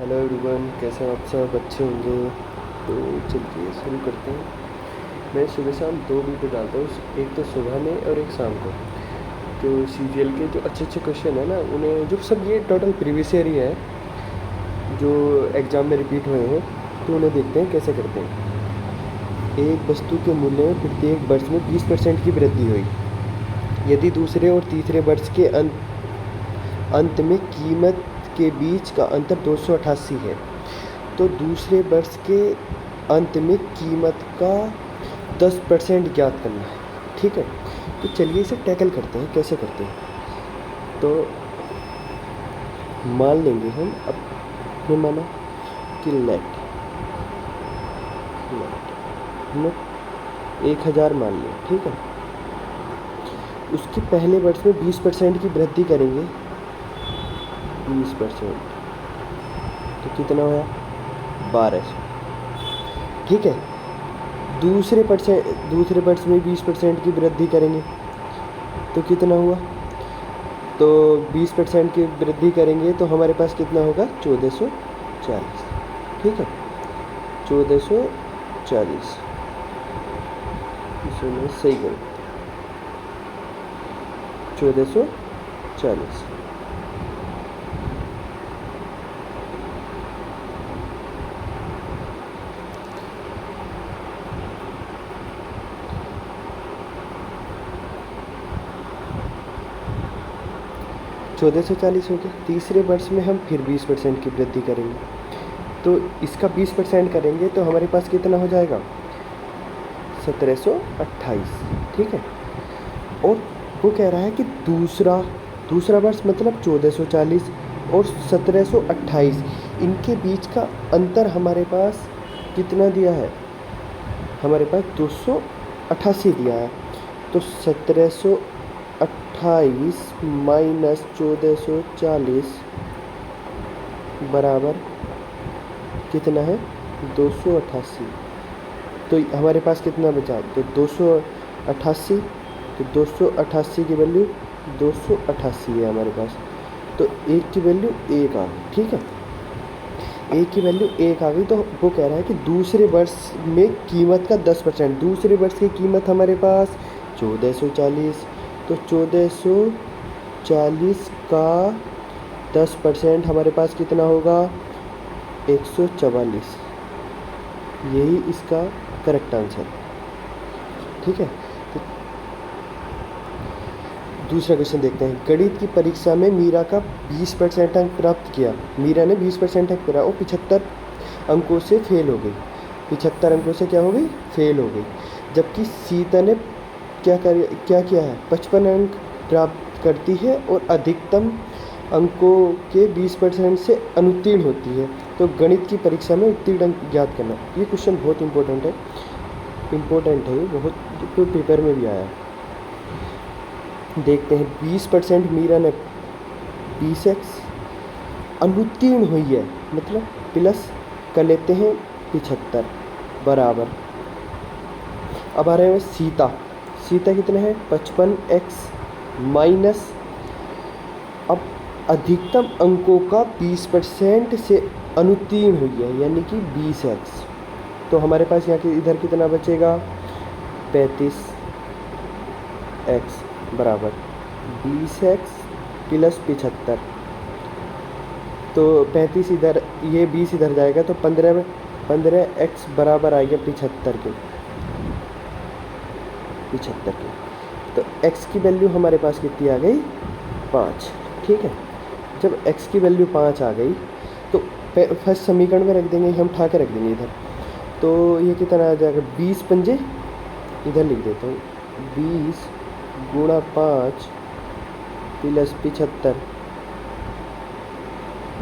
Hello everyone, कैसे हैं आप सब? अच्छे होंगे। तो चलिए शुरू करते हैं। मैं सुबह शाम 2 वीडियो डालता हूँ, एक तो सुबह में और एक शाम को। तो सीजीएल के जो अच्छे अच्छे क्वेश्चन है ना, उन्हें जो सब ये टोटल प्रीवियस ईयर ही है जो एग्ज़ाम में रिपीट हुए हैं, तो उन्हें देखते हैं कैसे करते हैं। एक वस्तु के मूल्य में प्रत्येक वर्ष में 20% की वृद्धि हुई यदि दूसरे और तीसरे वर्ष के अंत में कीमत के बीच का अंतर 288 है, तो दूसरे वर्ष के अंत में कीमत का 10% ज्ञात करना है। ठीक है, तो चलिए इसे टैकल करते हैं। कैसे करते हैं, तो मान लेंगे हम अपने माना कि लेट हमने 1000 मान लिया। ठीक है, उसके पहले वर्ष में 20% की वृद्धि करेंगे। 20% तो कितना होया? 1200। ठीक है, दूसरे वर्ष में 20% की वृद्धि करेंगे तो कितना हुआ? तो 20% की वृद्धि करेंगे तो हमारे पास कितना होगा? 1440। ठीक है, 1440। इसे मैं सही करूँ, 1440। हो गया। तीसरे वर्ष में हम फिर 20% की वृद्धि करेंगे, तो इसका 20% करेंगे तो हमारे पास कितना हो जाएगा? 1728। ठीक है, और वो कह रहा है कि दूसरा वर्ष मतलब 1440 और 1728, इनके बीच का अंतर हमारे पास कितना दिया है? हमारे पास 288 दिया है। तो 1728 माइनस 1440 बराबर कितना है? 288। तो हमारे पास कितना बचा? तो 288। तो 288 की वैल्यू 288 है हमारे पास। तो एक की वैल्यू 1 आ गई। ठीक है, एक की वैल्यू 1 आ गई। तो वो कह रहा है कि दूसरे वर्ष में कीमत का 10%। दूसरे वर्ष की कीमत हमारे पास 1440, तो 1440 का 10% हमारे पास कितना होगा? 144। यही इसका करेक्ट आंसर। ठीक है, तो दूसरा क्वेश्चन देखते हैं। गणित की परीक्षा में मीरा का 20% अंक प्राप्त किया। मीरा ने 20% अंक प्राप्त और 75 अंकों से फेल हो गई। 75 अंकों से क्या हो गई? फेल हो गई। जबकि सीता ने क्या किया है? 55 अंक प्राप्त करती है और अधिकतम अंकों के 20% से अनुत्तीर्ण होती है। तो गणित की परीक्षा में उत्तीर्ण अंक ज्ञात करना। ये क्वेश्चन बहुत इंपॉर्टेंट है ये बहुत, तो पेपर में भी आया। देखते हैं, 20% मीरा ने 20x अनुत्तीर्ण हुई है, मतलब प्लस कर लेते हैं 75 बराबर। अब आ रहे हैं सीता कितने हैं? 55x माइनस, अब अधिकतम अंकों का 20% से अनुत्तीर्ण हुई है यानी कि 20x। तो हमारे पास यहाँ के इधर कितना बचेगा? 35x बराबर 20x प्लस 75। तो 35 इधर, ये 20 इधर जाएगा तो 15x बराबर आएगा 75 के। तो x की वैल्यू हमारे पास कितनी आ गई? 5। ठीक है, जब x की वैल्यू 5 आ गई तो फर्स्ट समीकरण में रख देंगे, हम उठा के रख देंगे इधर। तो ये कितना आ जाएगा? 20 पंजे, इधर लिख देता हूँ, 20 गुणा 5 प्लस 75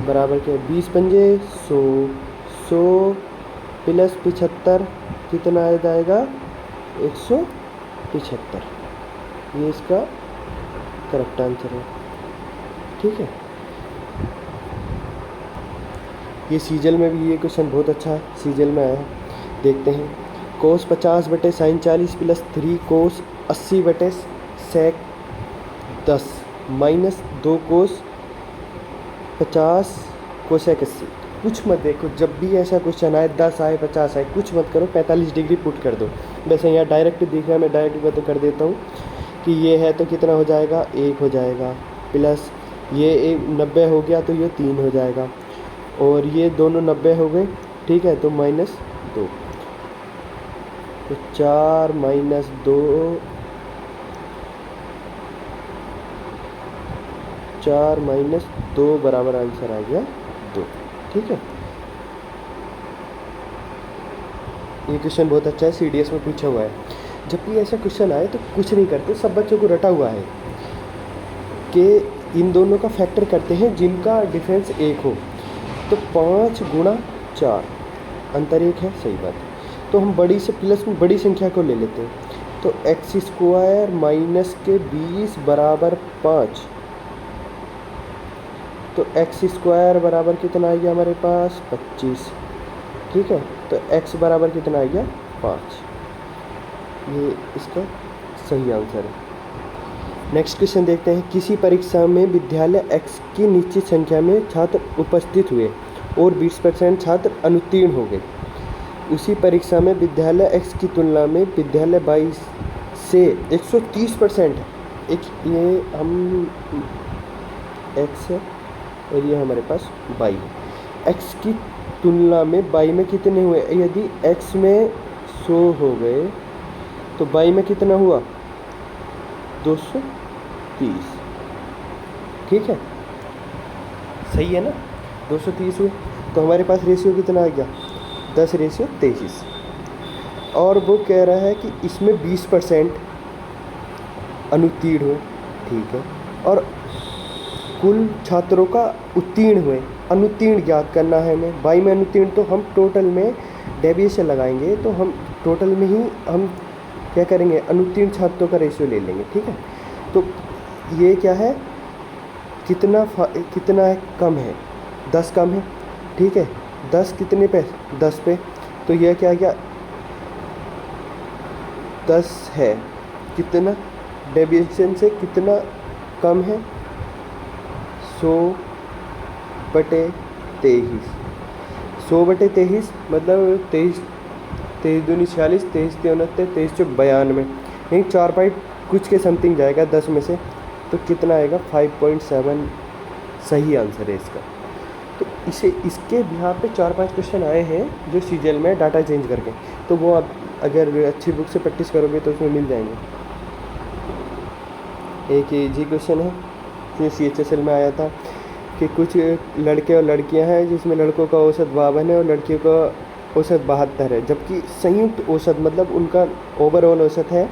बराबर क्या? 20 पंजे 100, 100 प्लस 75 कितना आ जाएगा? 175। ये इसका करेक्ट आंसर है। ठीक है, ये सीजल में भी ये क्वेश्चन बहुत अच्छा है, सीजल में आया है। देखते हैं, कोस 50 बटे साइन 40 प्लस 3 कोस 80 बटे सेक 10 माइनस 2 कोस 50 कोसेक 80। कुछ मत देखो, जब भी ऐसा क्वेश्चन आए 10 आए 50 आए कुछ मत करो, 45 डिग्री पुट कर दो। वैसे यहाँ डायरेक्ट दिख रहा है, मैं डायरेक्ट बता कर देता हूँ कि ये है तो कितना हो जाएगा, 1 हो जाएगा, प्लस ये 90 हो गया तो ये 3 हो जाएगा, और ये दोनों 90 हो गए, ठीक है, तो -2, तो 4 - 2, 4 - 2 बराबर आंसर आ गया 2, ठीक है। ये क्वेश्चन बहुत अच्छा है, CDS में पूछा हुआ है। जब भी ऐसा क्वेश्चन आए तो कुछ नहीं करते, सब बच्चों को रटा हुआ है कि इन दोनों का फैक्टर करते हैं जिनका डिफरेंस 1 हो, तो 5 × 4 अंतर 1 है, सही बात है। तो हम बड़ी से प्लस में बड़ी संख्या को ले लेते हैं, तो x² - 20 बराबर 5, तो x² बराबर कितना आ गया हमारे पास 25, ठीक है, तो x बराबर कितना आ गया 5, ये इसका सही आंसर है। नेक्स्ट क्वेश्चन देखते हैं, किसी परीक्षा में विद्यालय x की निश्चित संख्या में छात्र उपस्थित हुए और 20% छात्र अनुत्तीर्ण हो गए। उसी परीक्षा में विद्यालय x की तुलना में विद्यालय 22 से 130% है। एक ये हम x है और ये हमारे पास y है। x की तुलना में y में कितने हुए, यदि x में 100 हो गए तो y में कितना हुआ 230, ठीक है, सही है ना, 230 हुए, तो हमारे पास रेशियो कितना आ गया 10:23, और वो कह रहा है कि इसमें 20% अनुत्तीर्ण हुए, ठीक है, और कुल छात्रों का उत्तीर्ण हुए, अनुत्तीर्ण ज्ञात करना है हमें। y में अनुत्तीर्ण तो हम टोटल में डेविएशन लगाएंगे, तो हम टोटल में ही हम क्या करेंगे, अनुत्तीर्ण छात्रों का रेशियो ले लेंगे, ठीक है। तो ये क्या है, कितना कम है, 10 कम है, ठीक है, 10 कितने पे, 10 पे, तो यह क्या गया 10 है, कितना डेविएशन से कितना कम है 100/23, 100/23 मतलब 23 दूनी 46, 23 × 23 × 92, नहीं 4 पॉइंट कुछ के समथिंग जाएगा 10 में से, तो कितना आएगा 5.7 सही आंसर है इसका। तो इसके यहाँ पे 4-5 क्वेश्चन आए हैं जो CGL में डाटा चेंज करके, तो वो आप अगर अच्छी बुक से प्रैक्टिस करोगे तो उसमें मिल जाएंगे। एक इजी क्वेश्चन है जो CHSL में आया था कि कुछ लड़के और लड़कियां हैं जिसमें लड़कों का औसत 52 है और लड़कियों का औसत 72 है, जबकि संयुक्त औसत मतलब उनका ओवरऑल औसत है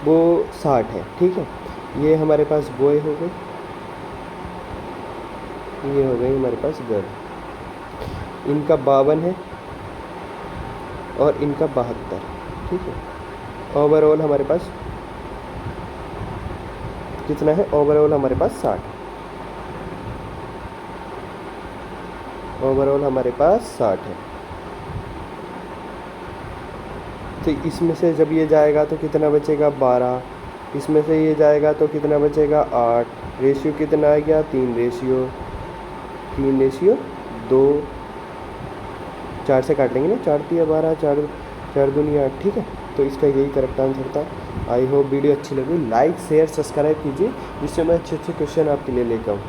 वो 60 है, ठीक है। ये हमारे पास बॉय हो गए, ये हो गई हमारे पास गर्ल, इनका 52 है और इनका 72, ठीक है। ओवरऑल हमारे पास कितना है, ओवरऑल हमारे पास 60, ओवरऑल हमारे पास 60 है। तो इसमें से जब ये जाएगा तो कितना बचेगा 12, इसमें से ये जाएगा तो कितना बचेगा 8, रेशियो कितना आ गया 3:2, 4 से काट लेंगे ना, 4 × 12, 4 दूनी 8, ठीक है। तो इसका यही करेक्ट आंसर था। आई होप वीडियो अच्छी लगी, लाइक शेयर सब्सक्राइब कीजिए जिससे मैं अच्छे क्वेश्चन आपके लिए लेकर आऊँ।